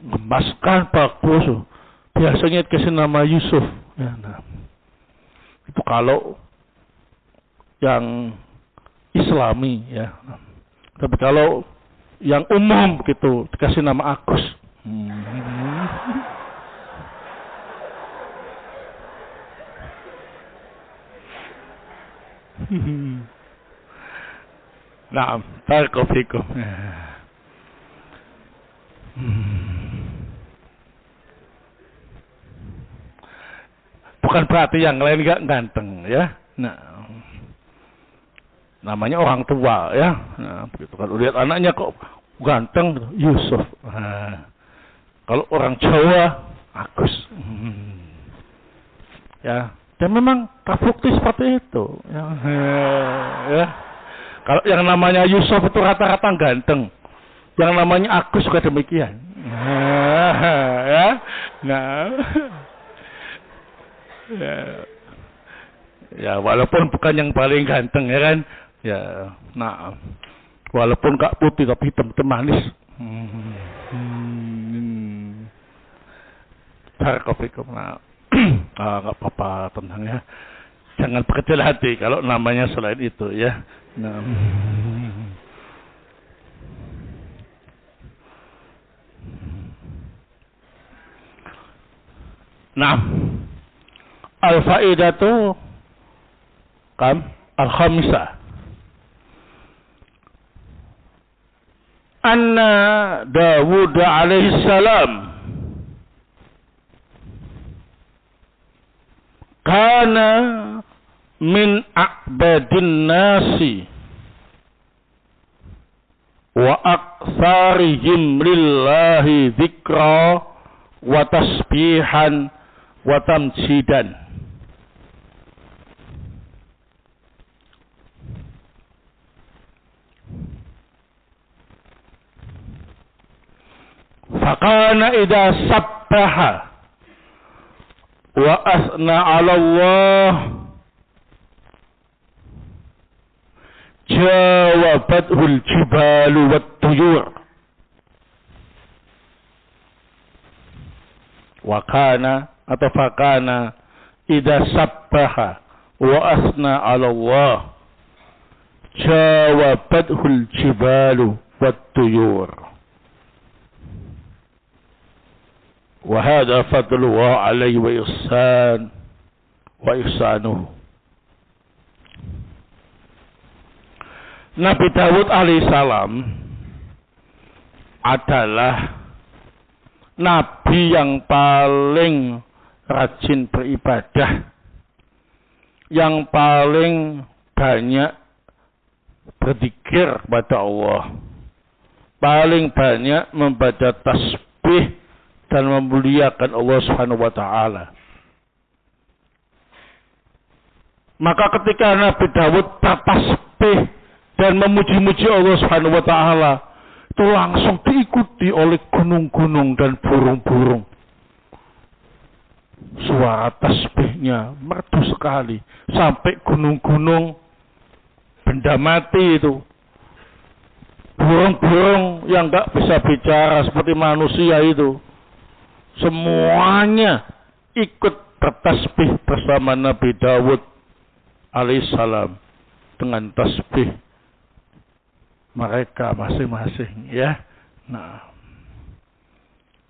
A: gemaskan bagus, biasanya dikasih nama Yusuf, ya. Itu kalau yang Islami, ya. Tapi kalau yang umum gitu dikasih nama Agus. Nah, barakallahu. Bukan berarti yang lain gak ganteng, ya. Namanya orang tua, ya. Begitu kan. Lihat anaknya kok ganteng, Yusuf. Kalau orang Jawa, Agus. Ya. Dan memang terbukti seperti itu. Ya. Kalau yang namanya Yusuf itu rata-rata ganteng. Yang namanya Agus juga demikian. Ya. Ya, walaupun bukan yang paling ganteng, ya kan. Ya, walaupun gak putih tapi hitam manis. Barakallahu. Gak apa-apa, tenang, ya. Jangan berkecil hati kalau namanya selain itu, ya. Nah, al-faidatu kam al-khamisah. Anna Dawud alaihi salam kana min a'badin nasi wa aktsarihim lillahi dzikra wa tasbihan wa tamjidan. Fakana idza sabbaha wa asna 'ala Allah jawabathul jibalu wat tuyur. Wa kana atau fakana idza sabbaha wa asna 'ala Allah jawabathul jibalu wat tuyur. Wa hadha fadlullah alaihi wa ihsanuhu. Nabi Dawud alaihissalam adalah nabi yang paling rajin beribadah, yang paling banyak berzikir kepada Allah, paling banyak membaca tasbih dan memuliakan Allah Subhanahu wa taala. Maka ketika Nabi Dawud bertasbih dan memuji-muji Allah Subhanahu wa taala, itu langsung diikuti oleh gunung-gunung dan burung-burung. Suara tasbihnya merdu sekali sampai gunung-gunung, benda mati itu, burung-burung yang enggak bisa bicara seperti manusia itu, semuanya ikut bertasbih bersama Nabi Dawud alaihissalam dengan tasbih mereka masing-masing, ya. Nah,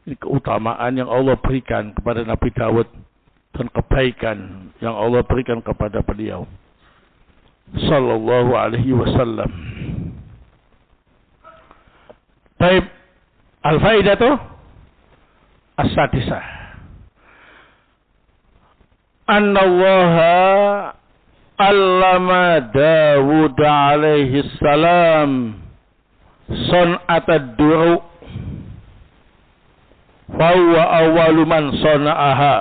A: ini keutamaan yang Allah berikan kepada Nabi Dawud dan kebaikan yang Allah berikan kepada beliau sallallahu alaihi wasallam. Baik, al-faidatu as-sadisah. Annallaha allama Dawud alaihi salam sun'atad duru fa huwa awwalu man sana'aha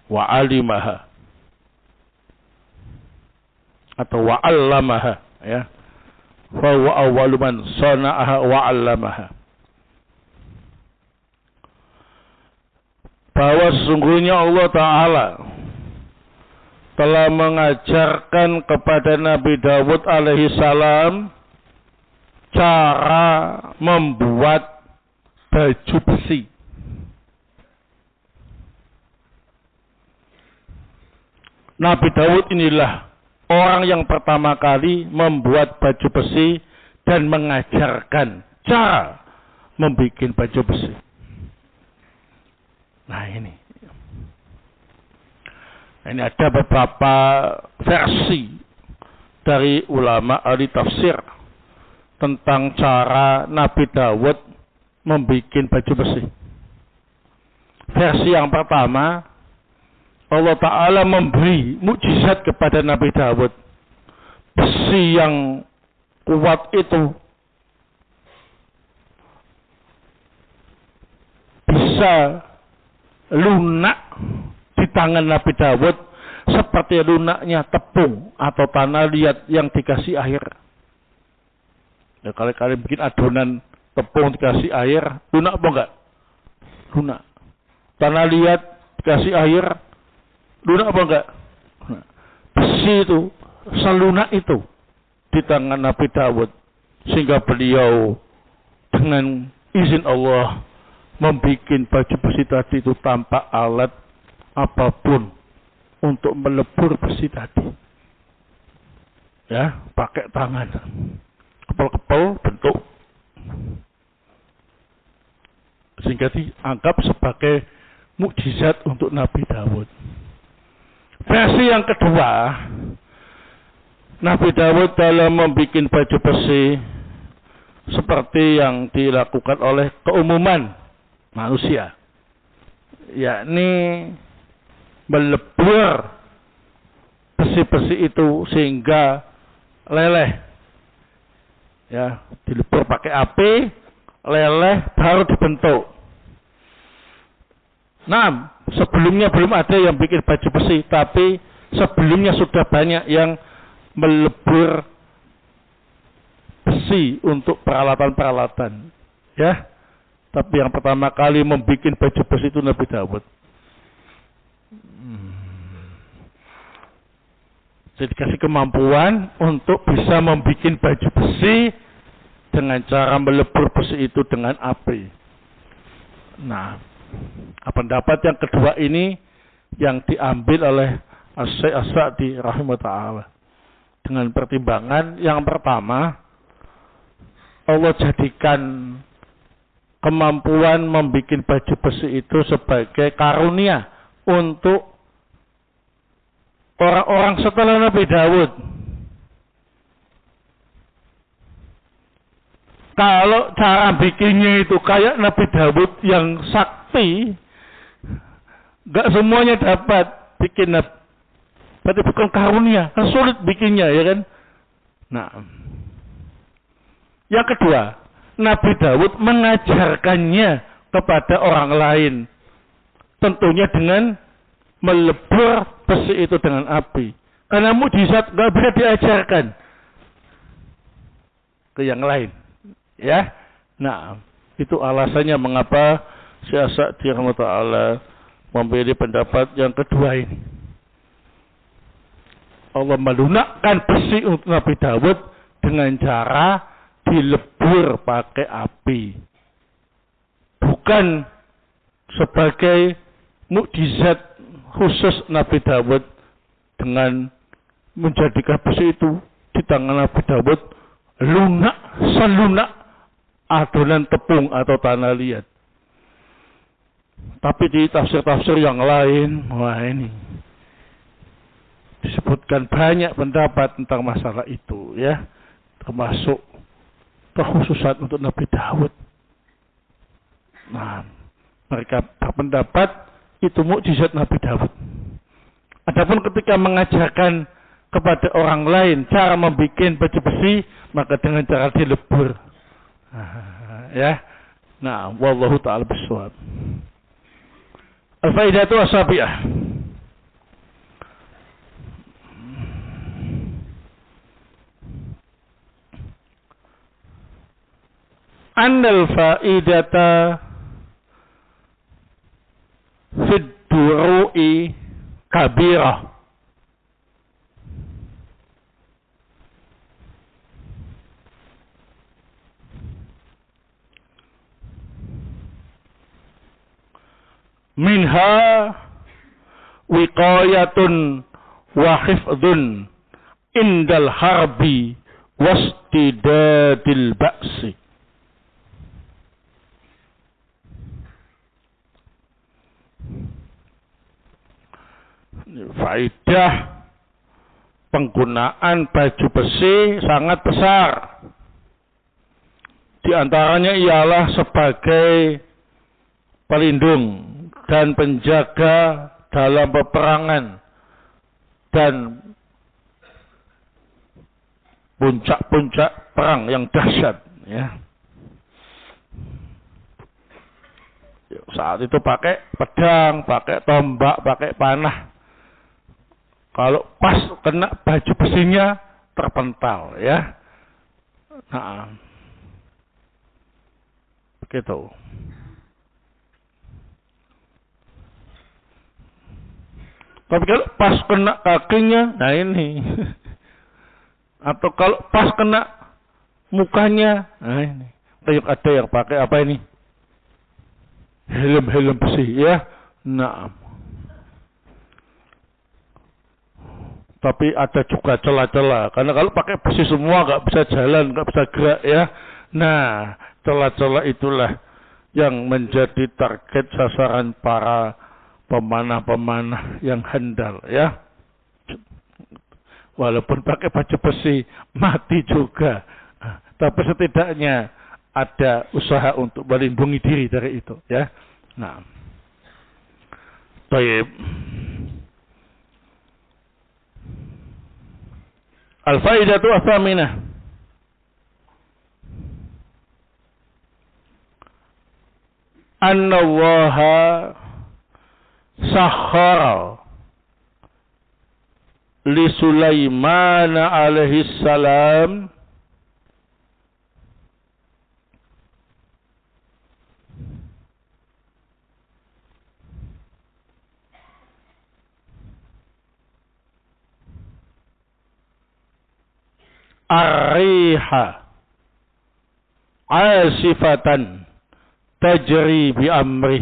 A: wa alimaha atau wa 'allamaha, ya. Fa huwa awwalu man sana'aha wa 'allamaha. Bahwa sesungguhnya Allah Ta'ala telah mengajarkan kepada Nabi Dawud alaihi salam cara membuat baju besi. Nabi Dawud inilah orang yang pertama kali membuat baju besi dan mengajarkan cara membuat baju besi. Nah ini ada beberapa versi dari ulama ahli tafsir tentang cara Nabi Dawud membuat baju besi. Versi yang pertama, Allah Ta'ala memberi mukjizat kepada Nabi Dawud. Besi yang kuat itu bisa lunak di tangan Nabi Dawud seperti lunaknya tepung atau tanah liat yang dikasih air. Ya, kalau kalian bikin adonan tepung dikasih air, lunak apa enggak? Lunak. Tanah liat dikasih air, lunak apa enggak? Besi itu selunak itu di tangan Nabi Dawud, sehingga beliau dengan izin Allah membuat baju besi tadi itu tanpa alat apapun untuk melebur besi tadi. Ya, pakai tangan. Kepel-kepel bentuk. sehingga dianggap sebagai mukjizat untuk Nabi Dawud. Versi yang kedua, Nabi Dawud dalam membuat baju besi seperti yang dilakukan oleh keumuman manusia, yakni melebur besi-besi itu sehingga leleh, ya, dilebur pakai api, leleh, baru dibentuk. Nah, sebelumnya belum ada yang bikin baju besi, tapi sebelumnya sudah banyak yang melebur besi untuk peralatan-peralatan, ya. Tapi yang pertama kali membuat baju besi itu Nabi Dawud. Jadi dikasih kemampuan untuk bisa membuat baju besi dengan cara melebur besi itu dengan api. Nah, pendapat yang kedua ini yang diambil oleh As-Syaikh As-Sa'di rahimahullah dengan pertimbangan yang pertama, Allah jadikan kemampuan membuat baju besi itu sebagai karunia untuk orang-orang setelah Nabi Dawud. Kalau cara bikinnya itu kayak Nabi Dawud yang sakti, gak semuanya dapat bikin, berarti bukan karunia, kan sulit bikinnya, ya kan? Nah, yang kedua, Nabi Dawud mengajarkannya kepada orang lain, tentunya dengan melebur besi itu dengan api. Karena mukjizat gak bisa diajarkan ke yang lain, ya. Nah, itu alasannya mengapa Syekh Sa'di rahimahullah memilih pendapat yang kedua ini. Allah melunakkan besi untuk Nabi Dawud dengan cara dilebur pakai api, bukan sebagai mukjizat khusus Nabi Dawud dengan menjadikan besi itu di tangan Nabi Dawud lunak selunak adonan tepung atau tanah liat. Tapi di tafsir-tafsir yang lain, wah ini disebutkan banyak pendapat tentang masalah itu, ya, termasuk kekhususan untuk Nabi Dawud. Nah, mereka berpendapat itu mukjizat Nabi Dawud. Adapun ketika mengajarkan kepada orang lain cara membuat baju besi, maka dengan cara dilebur. Ya. Nah, wallahu ta'ala bissawab. Al-faidatu as-sabi'ah. Annal faidata fid duru'i kabirah. Minha wiqayatun wa hifdhun indal harbi wastidadil ba'si. Faedah penggunaan baju besi sangat besar. Di antaranya ialah sebagai pelindung dan penjaga dalam peperangan dan puncak-puncak perang yang dahsyat, ya. Saat itu pakai pedang, pakai tombak, pakai panah. Kalau pas kena baju besinya terpental, ya. Nah, begitu. Tapi kalau pas kena kakinya, nah ini. Atau kalau pas kena mukanya, nah ini. Ada yang pakai apa ini? Helm besi, ya. Nah. Tapi ada juga celah-celah. Karena kalau pakai besi semua nggak bisa jalan, nggak bisa gerak, ya. Nah, celah-celah itulah yang menjadi target sasaran para pemanah-pemanah yang handal, ya. Walaupun pakai baju besi, mati juga. Tapi setidaknya ada usaha untuk melindungi diri dari itu, ya. Nah, baik. Al-faidatu ats-tsaminah. Anna Allaha sakhara li Sulaiman alaihi salam ar-riha asifatan tajri bi amri.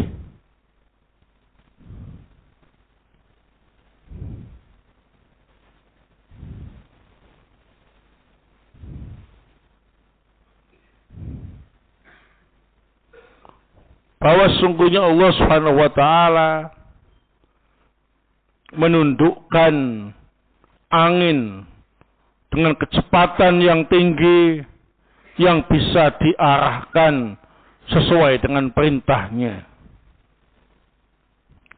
A: Bahwa sungguhnya Allah Subhanahu wa taala menundukkan angin dengan kecepatan yang tinggi yang bisa diarahkan sesuai dengan perintahnya.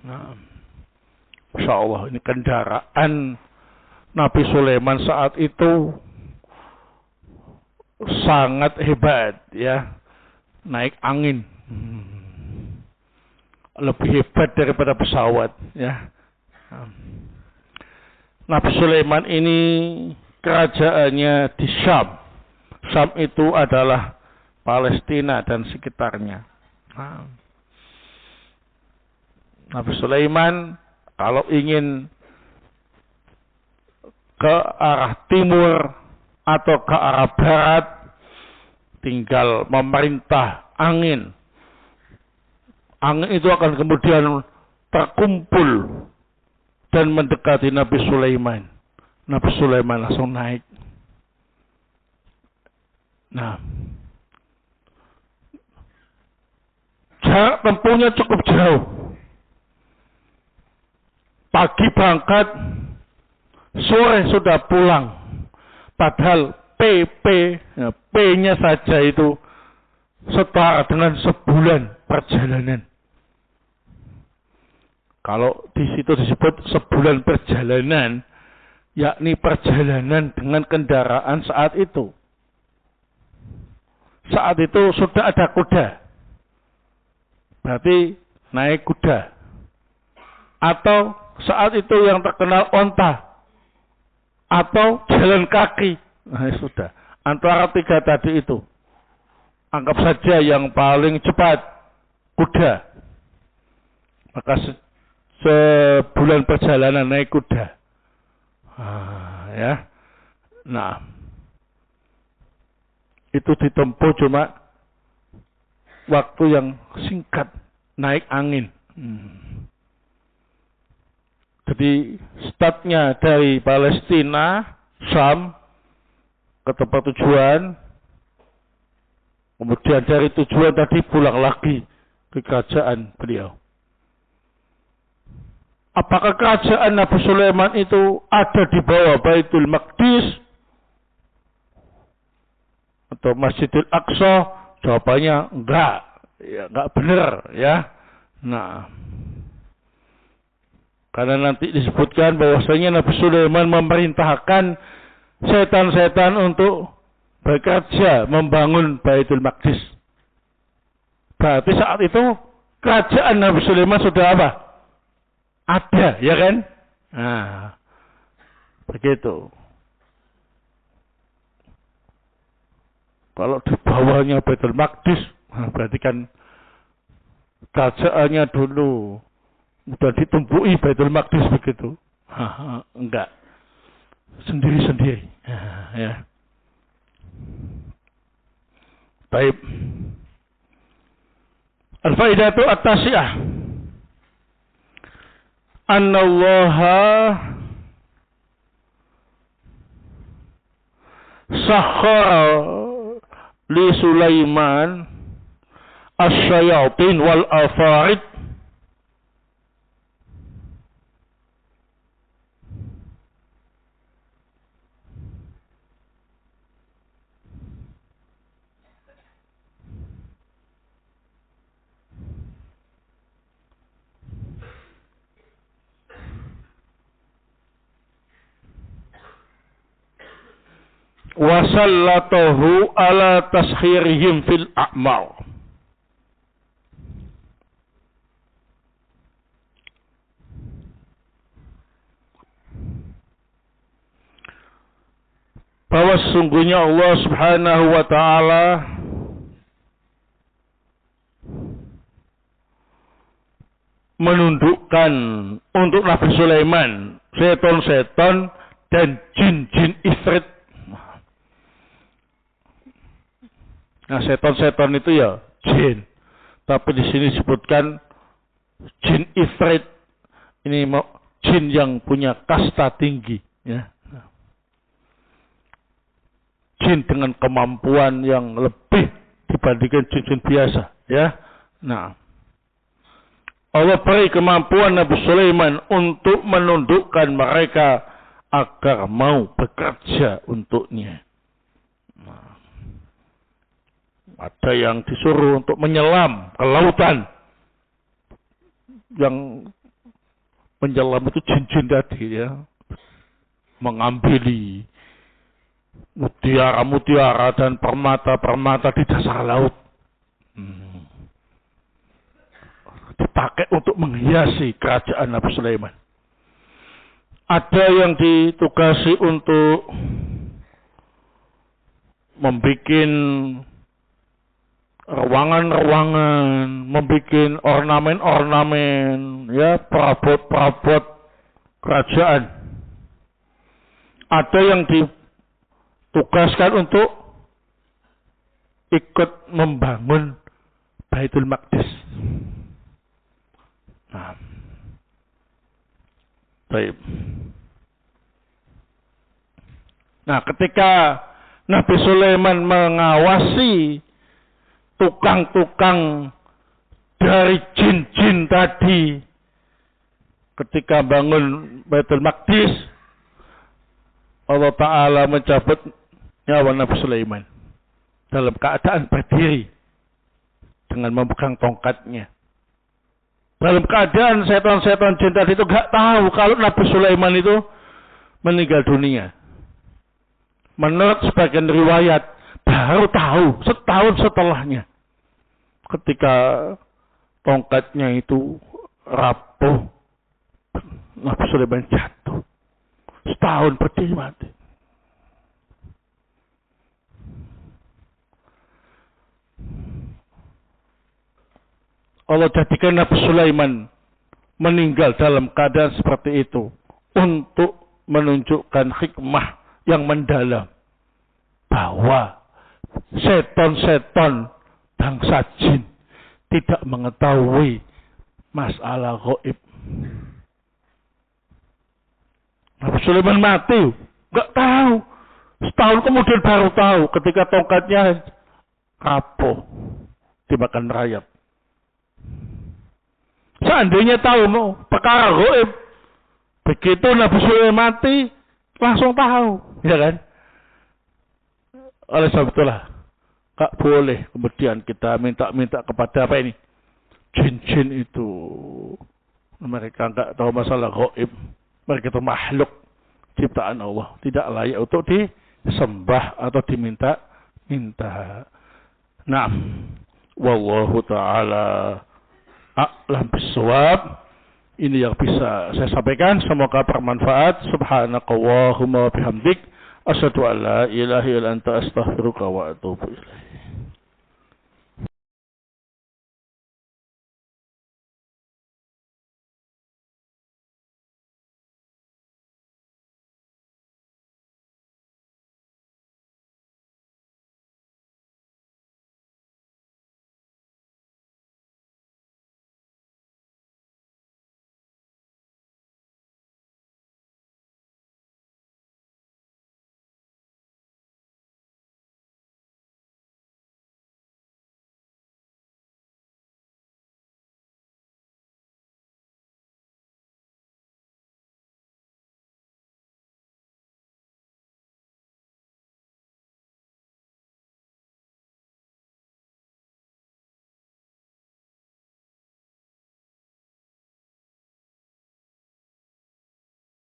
A: Nah, Masya Allah, ini kendaraan Nabi Sulaiman saat itu sangat hebat, ya, naik angin. Lebih hebat daripada pesawat, ya. Nabi Sulaiman ini kerajaannya di Syam. Syam itu adalah Palestina dan sekitarnya. Nabi Sulaiman kalau ingin ke arah timur atau ke arah barat, tinggal memerintah angin. Angin itu akan kemudian terkumpul dan mendekati Nabi Sulaiman. Nabi Sulaiman langsung naik. Nah, jarak tempuhnya cukup jauh. Pagi berangkat, sore sudah pulang. Padahal P-nya saja itu setara dengan sebulan perjalanan. Kalau di situ disebut sebulan perjalanan, yakni perjalanan dengan kendaraan saat itu. Saat itu sudah ada kuda. Berarti naik kuda. Atau saat itu yang terkenal onta. Atau jalan kaki. Nah, sudah. Antara tiga tadi itu. Anggap saja yang paling cepat kuda. Maka sebulan perjalanan naik kuda. Ya. Nah, itu ditempuh cuma waktu yang singkat, naik angin. Jadi startnya dari Palestina, Syam ke tempat tujuan, kemudian dari tujuan tadi pulang lagi ke kerajaan beliau. Apakah kerajaan Nabi Sulaiman itu ada di bawah Baitul Maqdis atau Masjidil Aqsa? Jawabannya enggak. Ya, enggak benar, ya. Nah, karena nanti disebutkan bahwasanya Nabi Sulaiman memerintahkan setan-setan untuk bekerja membangun Baitul Maqdis. Berarti saat itu kerajaan Nabi Sulaiman sudah apa? Ada, ya kan? Nah, begitu. Kalau di bawahnya Baitul Maqdis, berarti kan kerajaannya dulu udah ditumpuki Baitul Maqdis begitu. Enggak. Sendiri-sendiri. Ya. Baik. Al-faidatu at-tasi'ah. Anna Allaha sakhara li Sulaiman asyayatin wal afarid wasallatahu ala taskhirihim fil a'mal. Bahwa sesungguhnya Allah Subhanahu wa ta'ala menundukkan untuk Nabi Sulaiman seton-seton dan jin-jin ifrit. Nah, seton-seton itu ya jin. Tapi di sini disebutkan jin ifrit. Ini jin yang punya kasta tinggi, ya. Jin dengan kemampuan yang lebih dibandingkan jin-jin biasa, ya. Nah, Allah beri kemampuan Nabi Sulaiman untuk menundukkan mereka agar mau bekerja untuknya. Nah, ada yang disuruh untuk menyelam ke lautan. Yang menyelam itu jin-jin tadi, ya. Mengambil mutiara-mutiara dan permata-permata di dasar laut. Dipakai untuk menghiasi kerajaan Nabi Sulaiman. Ada yang ditugasi untuk membuat ruangan-ruangan, membuat ornamen-ornamen, ya, perabot-perabot kerajaan. Ada yang ditugaskan untuk ikut membangun Baitul Maqdis. Nah, baik. Nah, ketika Nabi Sulaiman mengawasi tukang-tukang dari jin-jin tadi ketika bangun Baitul Maqdis, Allah Ta'ala mencabut nyawa Nabi Sulaiman dalam keadaan berdiri dengan memegang tongkatnya. Dalam keadaan setan-setan jin tadi itu gak tahu kalau Nabi Sulaiman itu meninggal dunia. Menurut sebagian riwayat, baru tahu setahun setelahnya. Ketika tongkatnya itu rapuh, Nabi Sulaiman jatuh. Setahun berdiri mati. Allah jadikan Nabi Sulaiman meninggal dalam keadaan seperti itu untuk menunjukkan hikmah yang mendalam bahwa seton-seton bangsa jin tidak mengetahui masalah gaib. Nabi Sulaiman mati, nggak tahu. Setahun kemudian baru tahu ketika tongkatnya rapuh dimakan rayap. Seandainya tahu perkara gaib, begitu Nabi Sulaiman mati, langsung tahu, ya kan? Oleh sebab itulah, gak boleh kemudian kita minta-minta kepada apa ini? Jin-jin itu. Mereka gak tahu masalah gaib. Mereka itu makhluk ciptaan Allah. Tidak layak untuk disembah atau diminta-minta. Nah, wallahu ta'ala a'lam bissawab. Ini yang bisa saya sampaikan. Semoga bermanfaat. Subhanakallahumma wa bihamdik. Asyhadu an la ilaha illa anta astaghfiruka wa atubu ilaik.